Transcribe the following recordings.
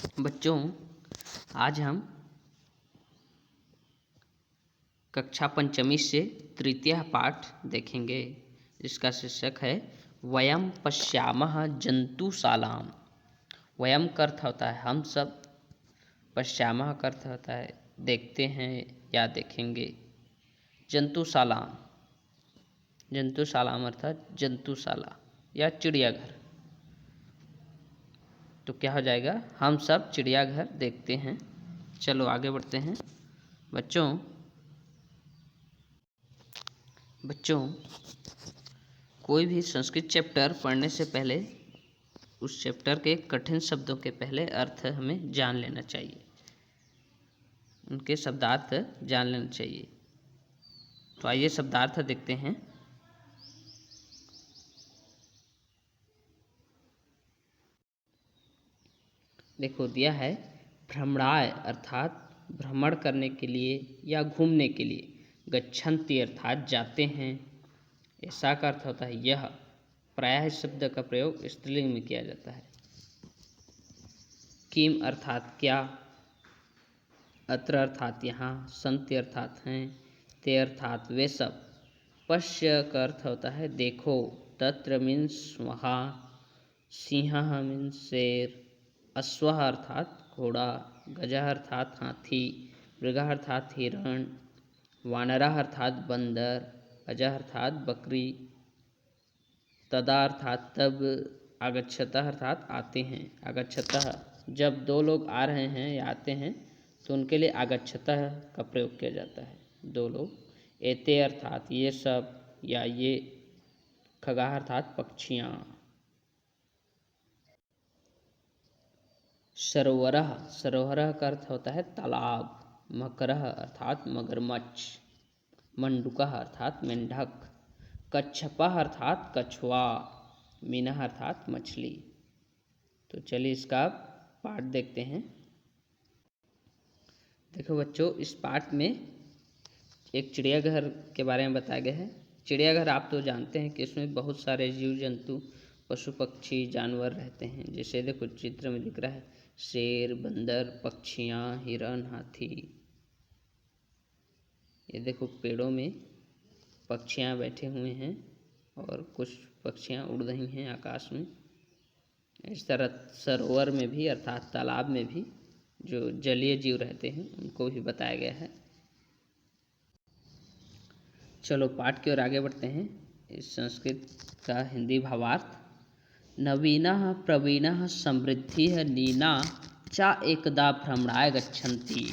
बच्चों, आज हम कक्षा पंचमी से तृतीय पाठ देखेंगे, जिसका शीर्षक है वयम पश्यामः जंतुशालाम। वयम का अर्थ होता है हम सब, पश्यामः का अर्थ होता है देखते हैं या देखेंगे। जंतुशालाम, जंतुशालाम अर्थात जंतुशाला या चिड़ियाघर। तो क्या हो जाएगा, हम सब चिड़ियाघर देखते हैं। चलो आगे बढ़ते हैं। बच्चों, कोई भी संस्कृत चैप्टर पढ़ने से पहले उस चैप्टर के कठिन शब्दों के पहले अर्थ हमें जान लेना चाहिए, उनके शब्दार्थ जान लेना चाहिए। तो आइए शब्दार्थ देखते हैं। देखो दिया है, भ्रमणाय अर्थात भ्रमण करने के लिए या घूमने के लिए, गच्छन्ति अर्थात जाते हैं, ऐसा का अर्थ होता है यह। प्रायः इस शब्द का प्रयोग स्त्रीलिंग में किया जाता है। किम अर्थात क्या, अत्र अर्थात यहाँ, संति अर्थात हैं, ते अर्थात वे सब, पश्य का अर्थ होता है देखो, तत्र मीन्स वहाँ, सिंह मीन्स शेर, अश्वः अर्थात घोड़ा, गजः अर्थात हाथी, मृगः अर्थात हिरण, वानरः अर्थात बंदर, अजः अर्थात बकरी, तदा अर्थात तब, आगच्छतः अर्थात आते हैं। आगच्छतः जब दो लोग आ रहे हैं या आते हैं तो उनके लिए आगच्छतः का प्रयोग किया जाता है, दो लोग। एते अर्थात ये सब या ये, खगाः अर्थात पक्षियाँ। सरोवरः, सरोवरः का अर्थ होता है तालाब। मकरः अर्थात मगरमच्छ, मंडूकः अर्थात मेंढक, कच्छपः अर्थात कछुआ, मीनः अर्थात मछली। तो चलिए इसका पाठ देखते हैं। देखो बच्चों, इस पाठ में एक चिड़ियाघर के बारे में बताया गया है। चिड़ियाघर आप तो जानते हैं कि इसमें बहुत सारे जीव जंतु, पशु पक्षी, जानवर रहते हैं। जैसे देखो चित्र में दिख रहा है, शेर, बंदर, पक्षियाँ, हिरण, हाथी। ये देखो पेड़ों में पक्षियाँ बैठे हुए हैं और कुछ पक्षियाँ उड़ रही हैं आकाश में। इस तरह सरोवर में भी अर्थात तालाब में भी जो जलीय जीव रहते हैं उनको भी बताया गया है। चलो पाठ की ओर आगे बढ़ते हैं। इस संस्कृत का हिंदी भावार्थ, नवीनः प्रवीणः समृद्धिः नीना चा एकदा भ्रमणाय गच्छन्ति।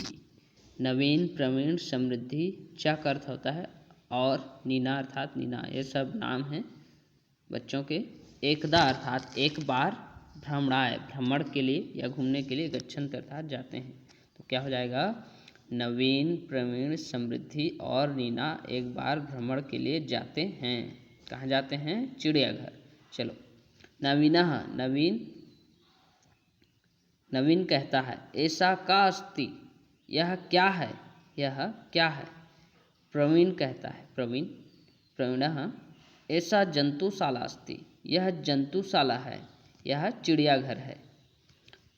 नवीन, प्रवीण, समृद्धि, चा का अर्थ होता है और, नीना अर्थात नीना, ये सब नाम हैं बच्चों के। एकदा अर्थात एक बार, भ्रमणाय भ्रमण के लिए या घूमने के लिए, गच्छन्ति अर्थात जाते हैं। तो क्या हो जाएगा, नवीन, प्रवीण, समृद्धि और नीना एक बार भ्रमण के लिए जाते हैं। कहाँ जाते हैं, चिड़ियाघर। चलो, नवीनः नवीन, नवीन कहता है ऐसा का अस्ति, यह क्या है, यह क्या है। प्रवीण कहता है, प्रवीण, प्रवीणः ऐसा जंतुशाला अस्ति, यह जंतुशाला है, यह चिड़ियाघर है।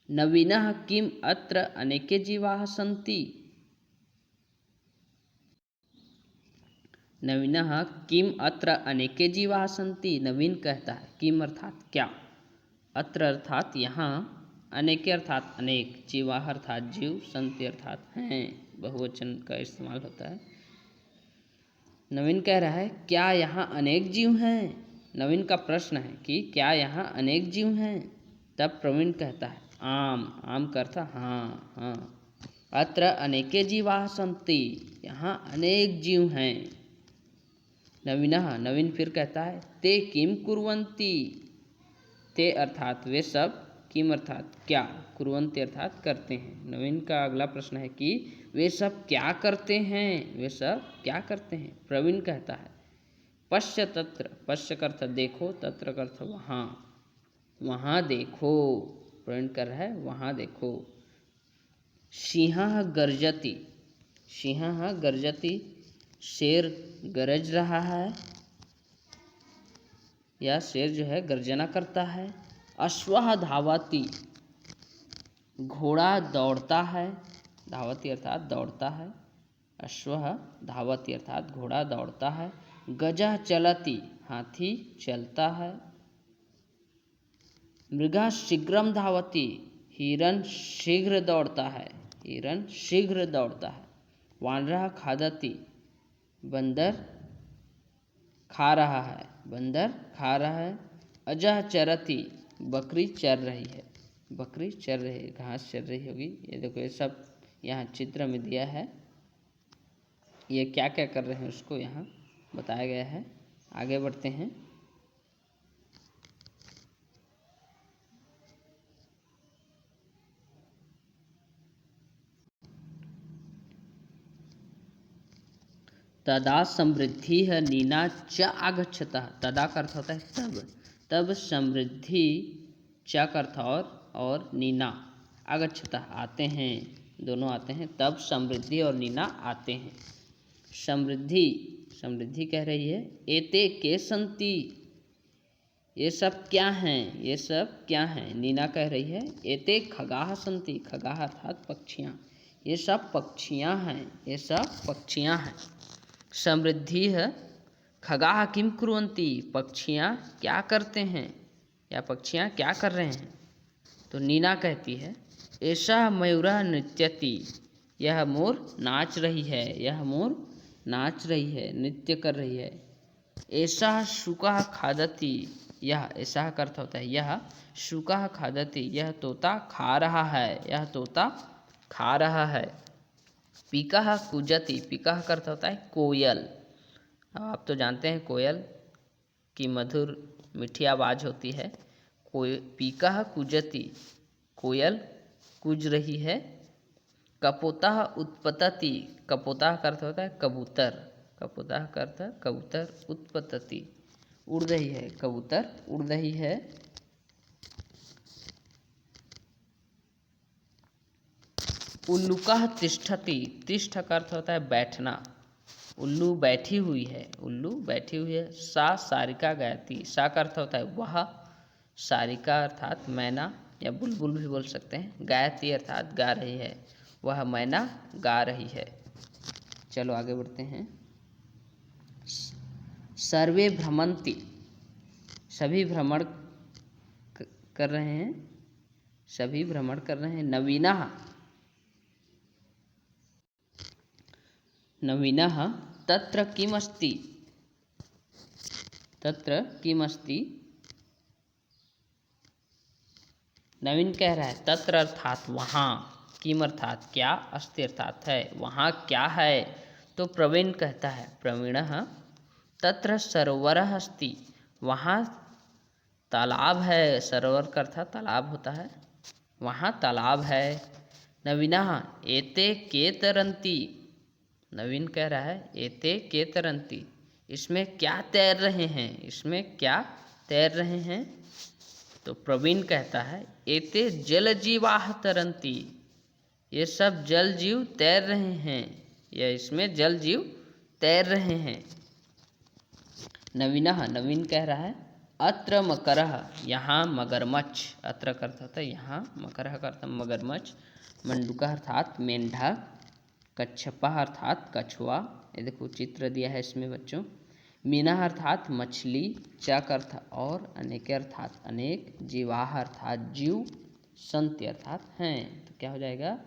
नवीनः किम अत्र अनेके जीवाः सन्ति। नवीनः किम अत्र अनेके जीवाः सन्ति, नवीन कहता है किम अर्थात क्या, अत्र अर्थात यहाँ, अनेके अर्थात अनेक, जीवाः अर्थात जीव, सन्ति अर्थात हैं, बहुवचन का इस्तेमाल होता है। नवीन कह रहा है क्या यहाँ अनेक जीव हैं। नवीन का प्रश्न है कि क्या यहाँ अनेक जीव हैं। तब प्रवीण कहता है आम, आम का अर्थ हाँ हाँ, अत्र अनेके जीवाः सन्ति, यहाँ अनेक जीव हैं। नवीनः, नवीन फिर कहता है ते किम कुर्वन्ति। ते अर्थात वे सब, किम अर्थात क्या, कुर्वन्ति अर्थात करते हैं। नवीन का अगला प्रश्न है कि वे सब क्या करते हैं, वे सब क्या करते हैं। प्रवीण कहता है पश्य तत्र, पश्य का अर्थ देखो, तत्र का अर्थ वहाँ, वहाँ देखो। प्रवीण कर रहा है वहाँ देखो। सिंहः गर्जति, सिंहः गर्जति, शेर गरज रहा है या शेर जो है गर्जना करता है। अश्वः धावति, घोड़ा दौड़ता है, धावती अर्थात दौड़ता है। अश्वः धावती अर्थात घोड़ा दौड़ता है। गजः चलति, हाथी चलता है। मृगः शीघ्रं धावति, हिरण शीघ्र दौड़ता है, हिरण शीघ्र दौड़ता है। वानरः खादति, बंदर खा रहा है, बंदर खा रहा है। अजः चरति, बकरी चर रही है, बकरी चर रही है, घास चर रही होगी। ये देखो ये सब यहाँ चित्र में दिया है, ये क्या क्या कर रहे हैं उसको यहाँ बताया गया है। आगे बढ़ते हैं। तदा समृद्धि है नीना च आगच्छतः। तदा का अर्थ होता है तब, तब समृद्धि च का अर्थ और नीना आगच्छतः आते हैं, दोनों आते हैं। तब समृद्धि और नीना आते हैं। समृद्धि, समृद्धि कह रही है एते के संति, ये सब क्या हैं, ये सब क्या हैं। नीना कह रही है एते खगाः संति, खगाः अर्थात पक्षियाँ, ये सब पक्षियाँ हैं, ये सब पक्षियाँ हैं। समृद्धि है खगाः किम कुर्वन्ति, पक्षियाँ क्या करते हैं या पक्षियाँ क्या कर रहे हैं। तो नीना कहती है एषः मयूरः नृत्यति, यह मोर नाच रही है, यह मोर नाच रही है, नृत्य कर रही है। एषः शुकः खादति, यह ऐसा का अर्थ होता है यह शुकः खादति, यह तोता खा रहा है, यह तोता खा रहा है। पीकः कूजति, पीकः का अर्थ होता है कोयल। आप तो जानते हैं कोयल की मधुर मीठी आवाज़ होती है। पीकः कूजति, कोयल कूज रही है। कपोतः उत्पतति, कपोतः का अर्थ होता है कबूतर, कपोतः का अर्थ कबूतर। उत्पतति उड़ रही है, कबूतर उड़ रही है। उल्लुकः तिष्ठति, तिष्ठ का अर्थ होता है बैठना, उल्लू बैठी हुई है, उल्लू बैठी हुई है। सा सारिका गायति, सा का अर्थ होता है वह, सारिका अर्थात मैना या बुलबुल भी बोल सकते हैं। गायति अर्थात गा रही है, वह मैना गा रही है। चलो आगे बढ़ते हैं। सर्वे भ्रमन्ति, सभी भ्रमण कर रहे हैं, सभी भ्रमण कर रहे हैं। नवीनः, नवीनः तत्र किमस्ति, तत्र किमस्ति। नवीन कह रहा है तत्र अर्थात वहाँ, किम अर्थात क्या, अस्ति अर्थात है, वहाँ क्या है। तो प्रवीण कहता है प्रवीणः तत्र सरोवरः अस्ति, वहाँ तालाब है, सरोवर का अर्थात तालाब होता है, वहाँ तालाब है। नवीनः एते के तरन्ति, नवीन कह रहा है एते के तरन्ति, इसमें क्या तैर रहे हैं, इसमें क्या तैर रहे हैं। तो प्रवीण कहता है एते जल जीवाः तरन्ति, ये सब जल जीव तैर रहे हैं, या इसमें जल जीव तैर रहे हैं। नवीनः, नवीन कह रहा है अत्र मकरः, यहाँ मगरमच्छ, अत्र का अर्थ होता है यहाँ, मकरः का अर्थ मगरमच्छ। मंडूकः अर्थात मेंढक। कच्छपः अर्थात कछुआ, ये देखो चित्र दिया है इसमें बच्चों। मीनः अर्थात मछली। च का अर्थ और, अनेक अर्थात अनेक। जीवाः अर्थात जीव। संति अर्थात हैं। तो क्या हो जाएगा,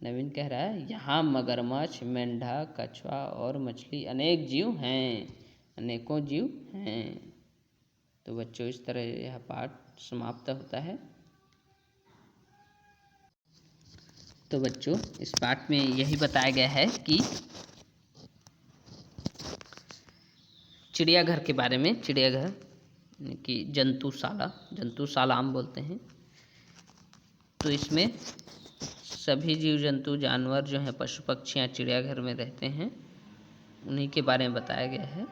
नवीन कह रहा है यहाँ मगरमच्छ, मेंढक, कछुआ और मछली अनेक जीव हैं, अनेकों जीव हैं। तो बच्चों इस तरह यह पाठ समाप्त होता है। तो बच्चों इस पाठ में यही बताया गया है कि चिड़ियाघर के बारे में, चिड़ियाघर की जंतुशाला, जंतुशाला हम बोलते हैं। तो इसमें सभी जीव जंतु जानवर जो हैं, पशु पक्षियाँ चिड़ियाघर में रहते हैं, उन्हीं के बारे में बताया गया है।